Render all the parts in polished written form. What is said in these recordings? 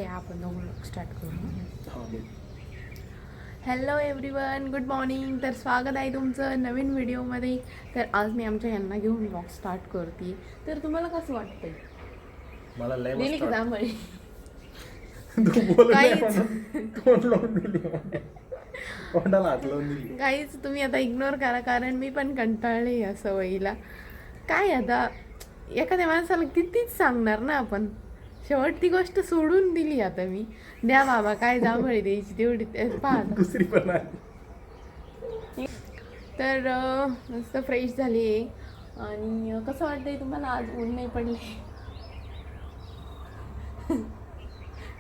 आपण दोघं स्टार्ट करू. Hello everyone, good morning. तर स्वागत आहे तुमचं नवीन व्हिडिओमध्ये. तर आज मी आमच्या यांना घेऊन ब्लॉग स्टार्ट करते. तर तुम्हाला कसं वाटतंय? मला लय दिली की जांभळी काहीच तुम्ही आता इग्नोर करा, कारण मी पण कंटाळले या सवयीला. काय आता एखाद्या माणसाला कितीच सांगणार ना आपण. शेवट ती गोष्ट सोडून दिली आता मी. द्या बाबा, काय जांभळी द्यायची तेवढी पाहा. दुसरी पण आली. तर मस्त फ्रेश झाली आहे. आणि कसं वाटतंय तुम्हाला? आज ऊन नाही पडले.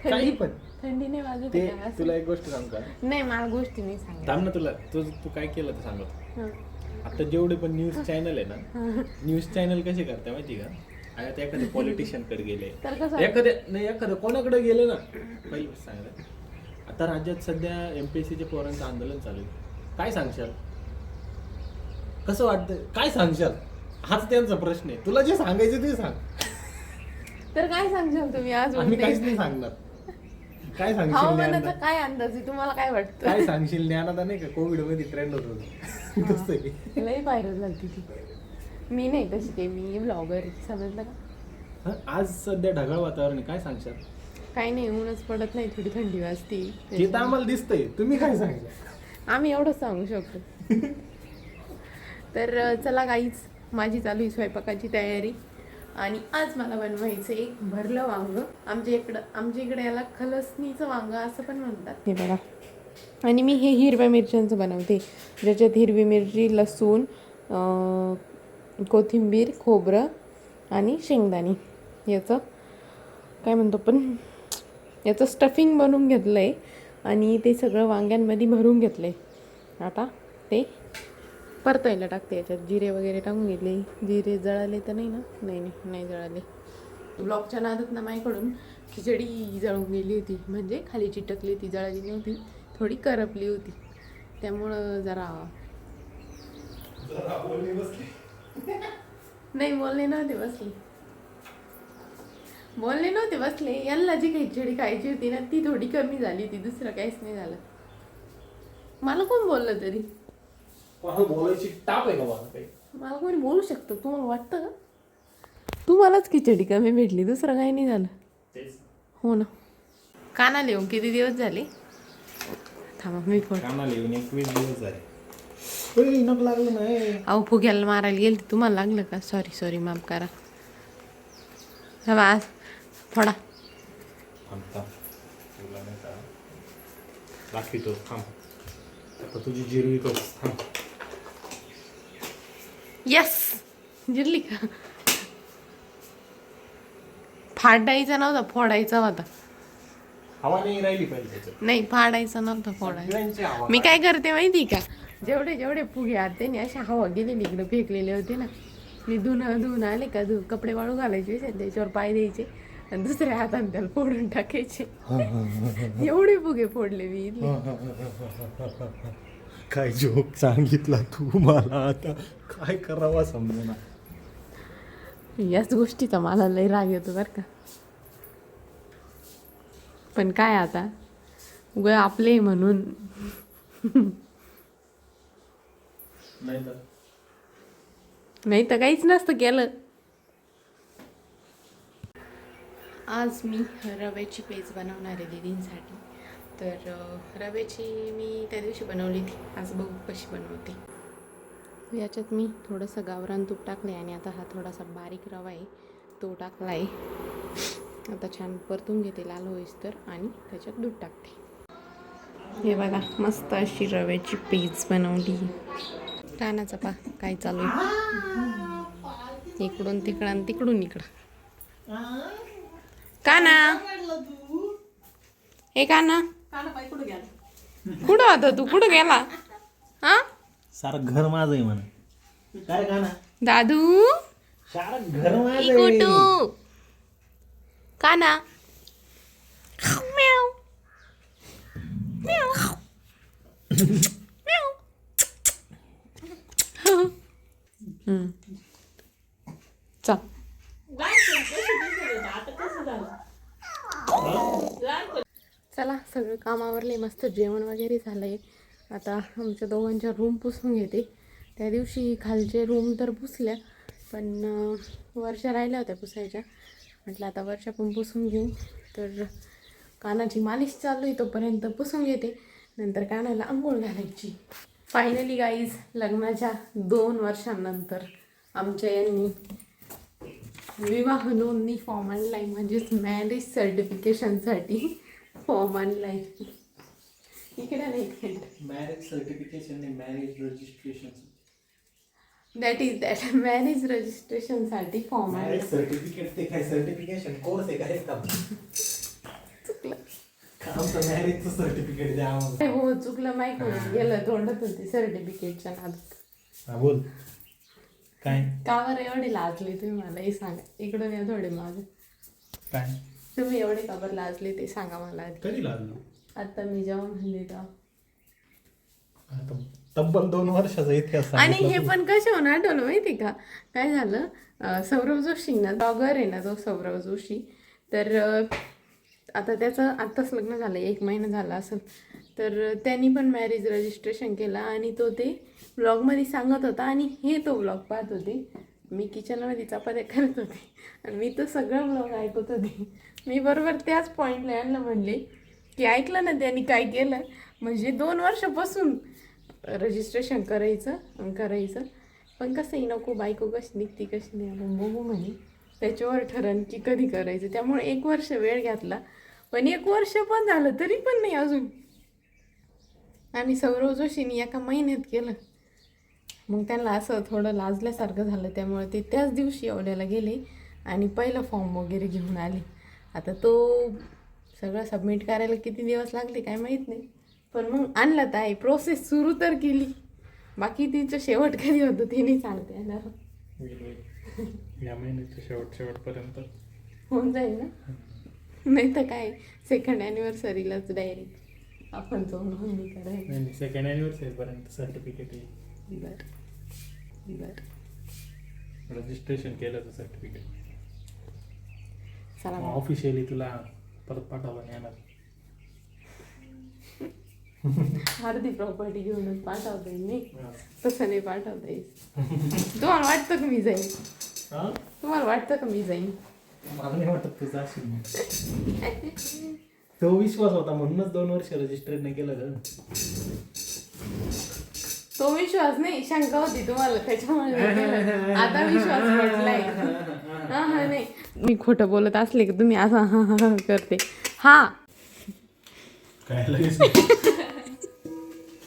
काही पण थंडी नाही वाजत ते आहे का? तुला एक गोष्ट सांगू का? नाही, मला गोष्टी नाही सांगत. थांब ना, तू काय केलं ते सांगत. हं. आता जेवढे पण न्यूज चॅनल आहे ना, न्यूज चॅनल कसे करते माहिती का? आता एखाद्या पॉलिटिशियन कडे गेले, तर कसं एखाद्या कोणाकडे गेले ना, पहिली गोष्ट सांगत. आता राज्यात सध्या MPSC च्या पोरांचं आंदोलन चालू आहे. काय सांगशाल? कसं वाटतं? काय सांगशाल? हाच त्यांचा प्रश्न आहे. तुला जे सांगायचं ते सांग. तर काय सांगशाल तुम्ही आज? आम्ही काहीच नाही सांगणार. काय सांगशील? हवामानाचा काय अंदाज आहे? तुम्हाला काय वाटतं? काय सांगशील? ज्ञानात नाही का कोविड मध्ये ट्रेंड होत होतं तसं लई व्हायरल झाली ती. मी नाही तशी काही, मी ब्लॉगर समजलं का? आज सध्या ढगाळ वातावरण आहे. काय सांगशाल? काही नाही, ऊनच पडत नाही, थोडी थंडी वाजते. ते तर आम्हाला दिसतंय. तुम्ही काय सांगशाल? आम्ही एवढंच सांगू शकतो. तर चला गाईच, माझी चालू आहे स्वयंपाकाची तयारी. आणि आज मला बनवायचं एक भरलं वांग. आमच्या इकडे याला खलसणीचं वांग असं पण म्हणतात. हे बघा. आणि मी हे हिरव्या मिरच्यांचं बनवते, ज्याच्यात हिरवी मिरची, लसूण, कोथिंबीर, खोबरं आणि शेंगदाणे याचं काय म्हणतो पण, याचं स्टफिंग बनवून घेतलं आहे. आणि ते सगळं वांग्यांमध्ये भरून घेतलं आहे. आता ते परतायला टाकते. याच्यात जिरे वगैरे टाकून घेतले. जिरे जळाले तर नाही ना? नाही जळाले. ब्लॉगच्या नादात ना माझ्याकडून खिचडी जळून गेली होती, म्हणजे खाली चिटकली होती, जळाली नव्हती, थोडी करपली होती. त्यामुळं जरा नाही बोलले नव्हते बसले. यांना जी खिचडी खायची होती ना, ती थोडी कमी झाली होती, दुसरं काहीच नाही झालं. मला कोण बोललं तरी? बोलायची टाप आहे का मला कोणी बोलू शकतं? तुम्हाला वाटतं का? तुम्हालाच खिचडी कमी भेटली, दुसरं काही नाही झालं. हो ना. कानाला येऊन किती दिवस झाले? थांबा मी कानाला येऊन 21 दिवस झाले. नक लागलं नाही. अहो, फुग्याला मारायला गेली, तुम्हाला लागलं का? सॉरी, माफ करा. आज थोडा बाकी तो थांब. आता तुझी जिरवी कर. थांब. यस, जिरली का? फाडायचा नव्हता, फोडायचा होता. हवा नाही राहिली पाहिजे त्याच्यात. नाही, फाडायचा नव्हता, फोडायचा. सगळ्यांची हवा. मी काय करते माहिती का? जेवढे फुगे आते ना, अशा हवा गेलेली इकडे फेकलेले होते ना, मी धुवून आले का, कपडे वाळू घालायचे, त्याच्यावर पाय द्यायचे आणि दुसऱ्या हाताने त्याला फोडून टाकायचे. एवढे फुगे फोडले मी इथले. काय जोक सांगितला तू मला, आता काय करावा समजेना. याच गोष्टीचा मला लय राग येतो बरं का. पण काय आता, उगा आपले म्हणून. नाही तर काहीच नसतं केलं. आज मी रव्याची पेज बनवणार आहे दीदींसाठी. तर रव्याची मी त्या दिवशी बनवली ती, आज बघू कशी बनवते. याच्यात मी थोडंसं गावरान तूप टाकलं आहे आणि आता हा थोडासा बारीक रवा आहे तो टाकला आहे. आता छान परतून घेते लाल होईस तर, आणि त्याच्यात दूध टाकते. हे बघा, मस्त अशी रव्याची पेज बनवली. कानाचा पा काय चालू आहे, इकडून तिकडं आणि तिकडून इकडं. काना, हे काना, कुठं होता तू? कुठं गेला? हा, सारं घर माझं आहे म्हणा. काय काना? दादू, सारं घर माझं आहे. काना, म्याव म्याव म्याव. चल. चला सगळं कामावरले, मस्त जेवण वगैरे झालं आहे. आता आमच्या दोघांच्या रूम पुसून घेते. त्या दिवशी खालचे रूम तर पुसल्या, पण वर्षा राहिल्या होत्या पुसायच्या. म्हटलं आता वर्षा पण पुसून घेऊ. तर कानाची मालिश चालू आहे, तोपर्यंत पुसून घेते. नंतर कानाला आंघोळ घालायची. फायनली गाईज, लग्नाच्या 2 वर्षांनंतर आमच्या यांनी विवाह नोंदणी फॉर्म आणला आहे, म्हणजेच मॅरेज सर्टिफिकेशनसाठी फॉर्म आणला आहे. इकडे नाही, मॅरेज सर्टिफिकेशन नाही, marriage registration. That is that, marriage रजिस्ट्रेशनसाठी फॉर्म आणला. मॅरेज सर्टिफिकेट ते काय सर्टिफिकेशन कोर्स आहे काय का? चुकलं. आमचं मॅरेजचं सर्टिफिकेट द्या आम्हाला. हो चुकलं, माहीत होतं गेलं तोंडात होते सर्टिफिकेटच्या नादात. हा बोल काय का बरं एवढे लाजले तुम्ही, मला हे सांगा. इकडून या थोडे मागे. काय तुम्ही एवढे का बरं लाजले ते सांगा मला आधी. कधी लागलो? आता मी जेव्हा म्हणले तेव्हा. आता तब्बल 2 वर्षाचा इतिहास आणि सांगितला हे तू. पण कशावर आठवलं माहिती का, काय झालं, सौरव जोशी ना, ब्लॉगर आहे ना जो सौरव जोशी, तर आता त्याचं आत्ताच लग्न झालं, 1 महिना झाला असेल. तर त्यांनी पण मॅरेज रजिस्ट्रेशन केलं आणि तो ते ब्लॉगमध्ये सांगत होता. आणि हे तो ब्लॉग पाहत होते. मी किचनमध्ये चपात्या करत होते आणि मी तर सगळं ब्लॉग ऐकत होते. मी बरोबर त्याच पॉईंटला आणलं, म्हणले की ऐकलं ना त्यांनी काय केलं. म्हणजे 2 वर्षापासून रजिस्ट्रेशन करायचं पण कसंही नको, बायको कशी निघती कशी नाही आपण बघू म्हणे, त्याच्यावर ठरण की कधी करायचं. त्यामुळे 1 वर्ष वेळ घेतला, पण 1 वर्ष पण झालं तरी पण नाही अजून. आणि सौरव जोशीने 1 महिन्यात केलं. मग त्यांना असं थोडं लाजल्यासारखं झालं, त्यामुळे ते त्याच दिवशी येवल्याला गेले आणि पहिलं फॉर्म वगैरे घेऊन आले. आता तो सगळं सबमिट करायला किती दिवस लागले काय माहीत नाही, पण मग आणलं तर आहे. प्रोसेस सुरू तर केली, बाकी तिचं शेवट कधी होतं ते नाही सांगता येणार. या महिन्याच्या शेवटपर्यंत होऊन जाईल ना. नाही तर काय, 2nd ॲनिव्हर्सरीलाच डायरेक्ट आपण जाऊन नोंदणी करायला. नाही, 2nd ॲनिव्हर्सरी पर्यंत सर्टिफिकेट येईल. बरं रजिस्ट्रेशन केलं तर सर्टिफिकेट चला मग. ऑफिशियली तुला परत पाठवलं नाही येणार. अर्धी प्रॉपर्टी घेऊनच पाठवता येईल नाही, तसं नाही पाठवता येईल. तुम्हाला वाटतं का मी जाईन? तुम्हाला वाटतं का मी जाईन? मला नाही वाटत तुझा असेल. तो विश्वास होता म्हणूनच 2 वर्ष रजिस्टर नाही केलं ग. तो विश्वास नाही, शंका होती तुम्हाला, त्याच्यामुळे नाही केलं. आता विश्वास पटलाय. हा नाही, मी खोटं बोलत असले की तुम्ही असं हा हा हा करते. हा काय लगेच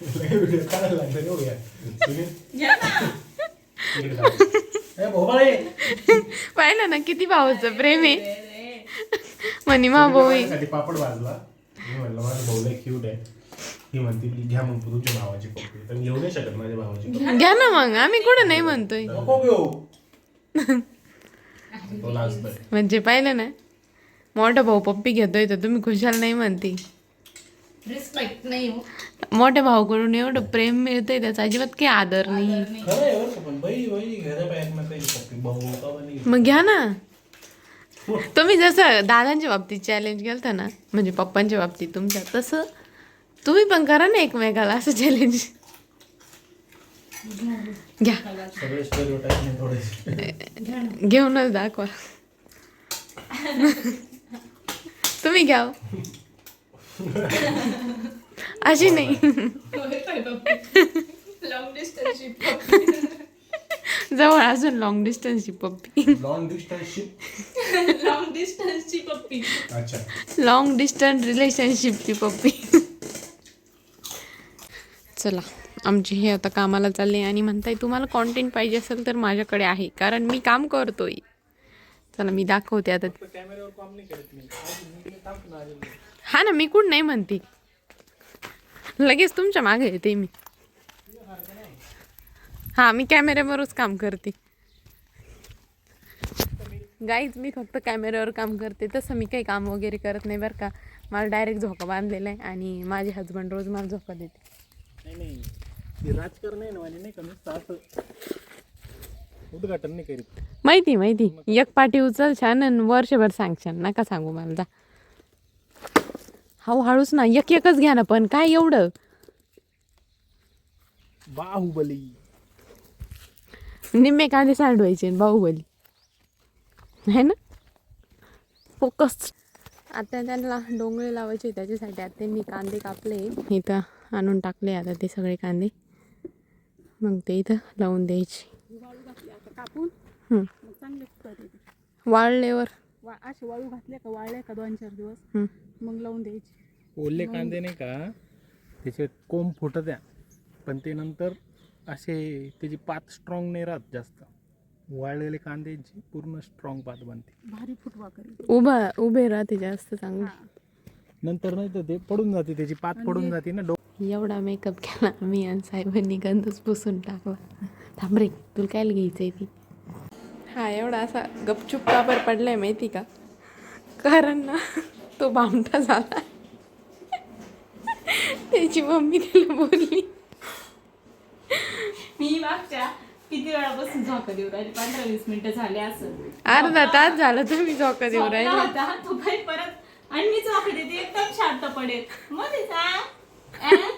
व्हिडिओ काढायला लागला रे उद्या. पाहिलं ना किती भावाचं प्रेम आहे. म्हणे मा भाऊ आहे. पापड भाजला, मी म्हणलं माझा भाऊ लय क्यूट आहे. ही म्हणते घ्या मग तू तुमच्या भावाची कॉपी. तर घेऊ नाही शकत माझ्या भावाची कॉपी. घ्या ना मग, आम्ही कुठं नाही म्हणतोय. नको घेऊ. तो लाजतोय. म्हणजे पाहिलं ना, मोठा भाऊ पप्पी घेतोय तर तुम्ही खुशाल नाही म्हणते. रिस्पेक्ट नाही हो. मोठ्या भाऊकडून एवढं प्रेम मिळतंय त्याचा अजिबात काही आदर नाही. खरं आहे बरं का, पण बाई घरा बाहेर मग काही कॉपी भाऊ का नाही. मग घ्या ना. तुम्ही जसं दादांच्या बाबतीत चॅलेंज केलं ना, म्हणजे पप्पांच्या बाबतीत तुमच्या, तसं तुम्ही पण करा ना एकमेकाला असं चॅलेंज. घ्या, सगळे स्टेरिओटाइप नाही थोडेसे. घेऊनच दाखवा. तुम्ही घ्या हो. अशी नाही. लॉंग डिस्टन्सशिप. जवळ अजून लॉंग डिस्टन्सची पप्पी. लॉंग डिस्टन्सशिप. लॉंग डिस्टन्सची पप्पी. अच्छा. लॉंग डिस्टन्स रिलेशनशिपची पप्पी. चला, आमची हे आता कामाला चालले आणि म्हणताय तुम्हाला कॉन्टेंट पाहिजे असेल तर माझ्याकडे आहे, कारण मी काम करतोय. चला मी दाखवते आता. कॅमेऱ्यावर काम नाही करत मी. हा ना, मी कुठं नाही म्हणते, लगेच तुमच्या मागे येते मी. हा, मी कॅमेऱ्यावरच काम करते गाईज. मी फक्त कॅमेऱ्यावर काम करते, तसं मी काही काम वगैरे करत नाही बरं का. मला डायरेक्ट झोका बांधलेला आहे आणि माझे हजबंड रोज मला झोका देते. नाही राजकारण आहे ना माझे, नाही का असं उद्घाटन नाही करीत. माहिती एक पाठी उचल छान आणि वर्षभर सांगशान, नका सांगू मला जा. हळूच ना, एक एकच घ्या ना, पण काय एवढं. बाहुबली. निम्मे कांदे सांडवायचे बाहुबली आहे ना. फोकस. आता त्यांना डोंगळे लावायचे, त्याच्यासाठी आता त्यांनी कांदे कापले इथं आणून टाकले. आता ते सगळे कांदे मग ते इथं लावून द्यायचे. कापून हम्म. मग चांगले करते. वाळल्यावर असे वाळू घातले का, वाळले का 2-4 दिवस हम्म. मग लावून द्यायचे. ओले कांदे नाही का त्याचे कोंब फुटत आहे, पण ते नंतर असे त्याची पात स्ट्रॉंग नाही राहत जास्त. वाळलेले कांद्यांची पूर्ण स्ट्रॉंग पात बनते. भारी फुटवा करी. उभे राहते जास्त चांगले. नंतर नाही तर ते पडून जाते, त्याची पात पडून जाते ना. एवढा मेकअप केला मी आणि साहेबांनी गंधच पुसून टाकला. थांब रे, तुला काय घ्यायचंय ती. हा एवढा असा गपचूप काबर पडलाय माहिती का, कारण ना तो भामटा झाला. त्याची मम्मी त्याला बोलली. मी मागच्या किती वेळापासून झोका देऊ राहिली, 15-20 मिनिटं झाले असं. अर्धा तास झाला तुम्ही झोका देऊ राहिले. होता तो बाई परत आणि मी झोका देते, एकदम शांत पडेल. मध्येच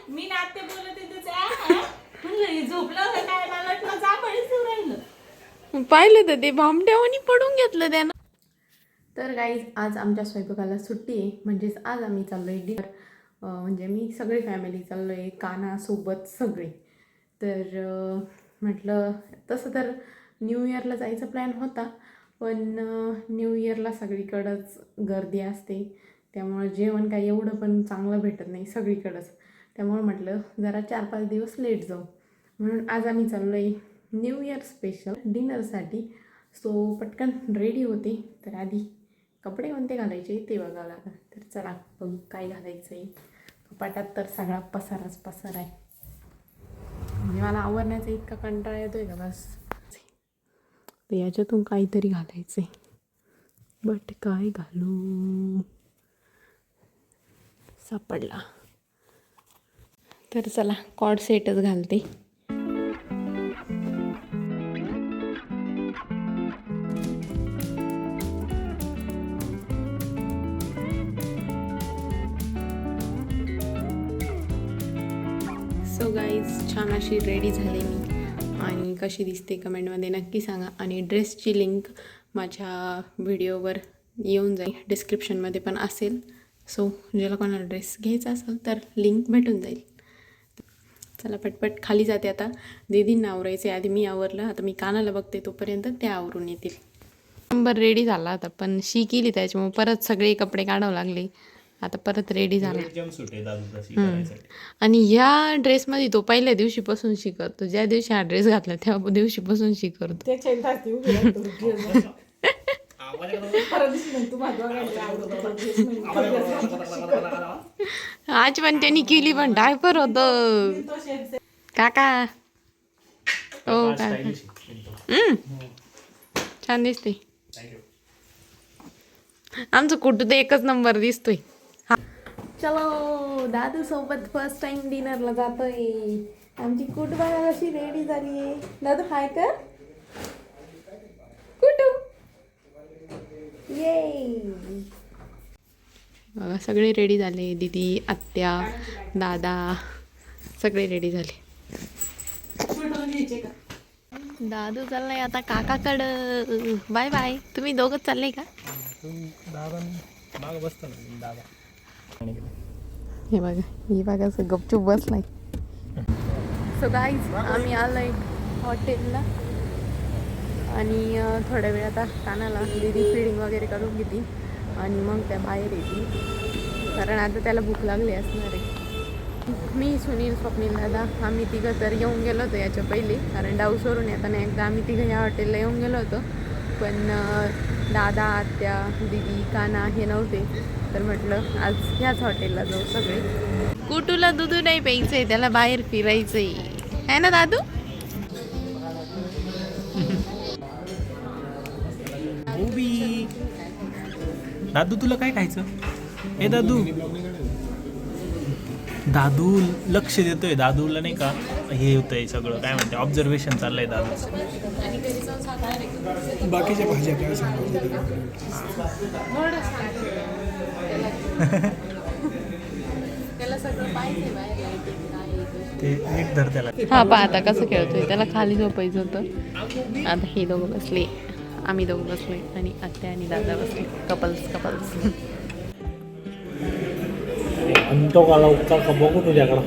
मी नाते बोलत येतेच म्हणलं झोपलं होतं काय, मला वाटलं जांभळीच येऊ राहिलं. पाहिलं तर ते भामट्यावानी पडून घेतलं त्यानं. तर गाईज आज आमच्या स्वयंपाकाला सुट्टी आहे, म्हणजेच आज आम्ही चाललो आहे डिनर. म्हणजे मी सगळी फॅमिली चाललो आहे, कानासोबत सगळे. तर म्हटलं तसं तर न्यू इयरला जायचा प्लॅन होता, पण न्यू इयरला सगळीकडंच गर्दी असते, त्यामुळं जेवण काही एवढं पण चांगलं भेटत नाही सगळीकडंच. त्यामुळं म्हटलं जरा 4-5 दिवस लेट जाऊ, म्हणून आज आम्ही चाललो आहे न्यू इयर स्पेशल डिनरसाठी. सो पटकन रेडी होते, तर आधी कपडे कोणते घालायचे ते बघावं लागेल. तर चला बघू काय घालायचं आहे. कपाटात तर सगळा पसाराच पसार आहे, म्हणजे मला आवरण्याचा इतका कंटाळा येतोय का बस. तर याच्यातून काहीतरी घालायचं आहे, बट काय घालू. सापडला. तर चला कॉर्ड सेटच घालते. सो गाईज छान अशी रेडी झाले मी, आणि कशी दिसते कमेंटमध्ये नक्की सांगा. आणि ड्रेसची लिंक माझ्या व्हिडिओवर येऊन जाईल, डिस्क्रिप्शनमध्ये पण असेल. सो ज्याला कोणाला ड्रेस घ्यायचा असेल तर लिंक भेटून जाईल. चला पटपट खाली जाते आता. दीदींना आवरायचे, आधी मी आवरलं, आता मी कानाला बघते, तोपर्यंत ते आवरून येतील. नंबर रेडी झाला आता, पण शी केली त्याच्यामुळे परत सगळे कपडे काढावं लागले. आता परत रेडी झाला. आणि ह्या ड्रेसमध्ये तो पहिल्या दिवशीपासून शिकवतो, ज्या दिवशी हा ड्रेस घातला त्या दिवशीपासून शिकवतो. आज पण त्यांनी केली, पण डायपर होत काका. हो काका. छान दिसते. आमचं कुठं तर एकच नंबर दिसतोय. चलो दादू सोबत फर्स्ट टाइम डिनरला जातोय. आमची कुट बघा कशी रेडी झाली आहे. दादू हाय कर कुटू. ये बघा सगळे रेडी झाले, दीदी, आत्या, दादा सगळे रेडी झाले. दादू चाललाय आता काकाकडं. Bye bye. तुम्ही दोघंच चालले का? हे बघा, ही बघा असं गपचूप बसलाय. सो गाईज आम्ही आलोय हॉटेलला, आणि थोड्या वेळ आता कानाला दीदी फीडिंग वगैरे करून घेते, आणि मग त्या बाहेर येतील, कारण आता त्याला भूक लागली असणार आहे. मी, सुनील, स्वप्नील, दादा आम्ही तिघं तर येऊन गेलो होतो याच्या पहिले, कारण डाऊसवरून येताना एकदा आम्ही तिघं ह्या हॉटेलला येऊन गेलो होतो, पण दादा, आत्या, दीदी, काना हे नव्हते, तर म्हटलं आज ह्याच हॉटेलला जाऊ सगळे. कुटूला दूध नाही प्यायचं आहे, त्याला बाहेर फिरायचं आहे ना दादू. दादू तुला काय खायचं? हे दादू, दादू लक्ष देतोय. दादूला नाही का हे होतंय सगळं, काय म्हणते, ऑब्झर्वेशन चाललंय दादूचं. बाकीच्या भाज्या काय सांगतो ते नीट धर त्याला. हा पहा आता कसं खेळतोय. त्याला खाली झोपायचं होतं. आता हे दोघं बसले, आम्ही दोघं बसले आणि आत्या आणि दादा बसले. कपल्स अंतो काला उपकार का बघू तुझ्याकडं.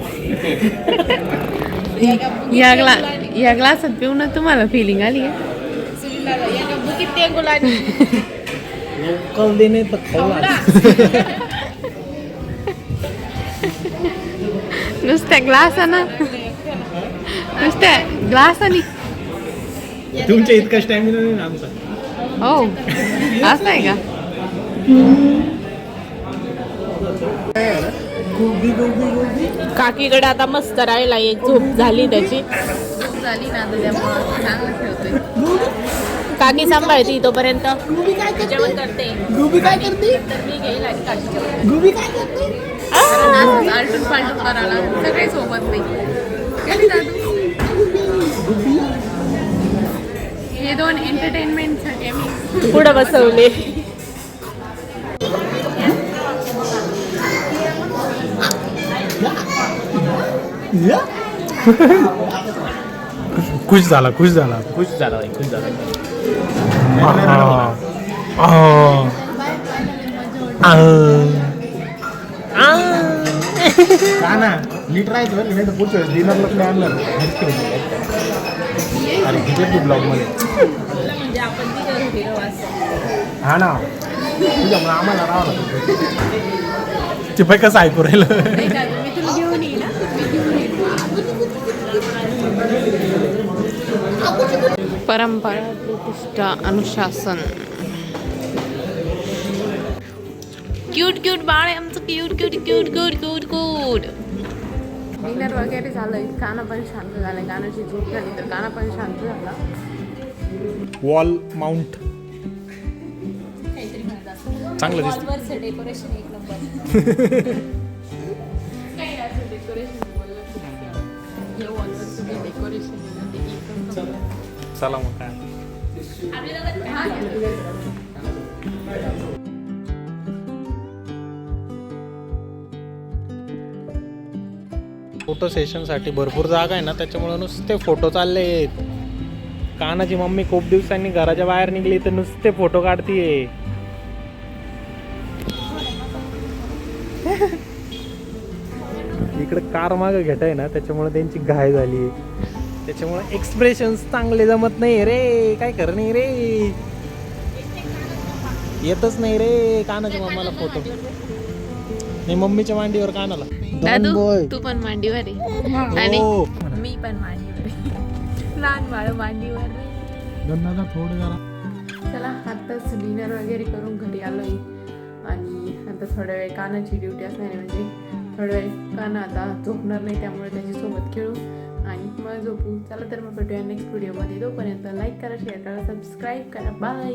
या ग्लासात पिऊन तुम्हाला फिलिंग आली आहे? लोकल देणे तर खाऊ. नुसत्या ग्लासाना नुसत्या ग्लासानी तुमच्या इतका स्टॅमिना नाही ना आमचा. हो असं आहे का? काकीकडे आता मस्त राहिला, एक झोप झाली त्याची. झाली ना आता त्यामुळं चांगलं खेळतोय. काकी सांभाळते तोपर्यंत जेवण करते. तर मी घेईल आणि काकी आलटून पालटून करायला सगळे सोबत नाही. कधी दादू हे दोन एंटरटेनमेंटसाठी आम्ही पुढं बसवले. खुश झाला. का ना नीट राहायचं बरं नाही तर पुढच्या वेळेस डिनरला प्लॅन आणलं. अरे किती तू ब्लॉग मध्ये. म्हणजे आपण हा ना तुझ्यामुळे आम्हाला राहावं लागतं. ते पाय कसं ऐकू राहिलं. मी तुला घेऊन येईल. परंपरा, प्रतिष्ठा, अनुशासन. क्यूट बाळ आहे आमचं. क्यूट. डिनर वगैरे झालंय. काना पण शांत झालं. गाण्याची झोप झाली तर काना पण शांत झाला. वॉल माउंट चांगलं दिसतं. वॉलवरचं डेकोरेशन एक नंबर. चला मग काय. फोटो सेशनसाठी भरपूर जागा आहे ना, त्याच्यामुळे नुसते फोटो चालले आहेत. कानाची मम्मी खूप दिवसांनी घराच्या बाहेर निघली तर नुसते फोटो काढतीये. इकडे कार माग घेत आहे ना, त्याच्यामुळे त्यांची घाय झाली. त्याच्यामुळे एक्सप्रेशन चांगले जमत नाही रे. काय खरं नाही रे. येतच नाही रे कानाच्या मम्माला फोटो. नाही मम्मीच्या मांडीवर कानाला. दादू तू पण मांडीवर आहे आणि हो. मी पण मांडीवर आहे. लहान बाळ मांडीवर. थोडं जरा. चला आत्ताच डिनर वगैरे करून घरी आलोय आणि आता थोड्या वेळ कानाची ड्युटी असणार म्हणजे थोड्या वेळ काना आता झोपणार नाही, त्यामुळे त्याच्यासोबत खेळू आणि मग झोपू. चला तर मग भेटूया नेक्स्ट व्हिडिओमध्ये. तोपर्यंत लाईक करा, शेअर करा, सबस्क्राईब करा. बाय.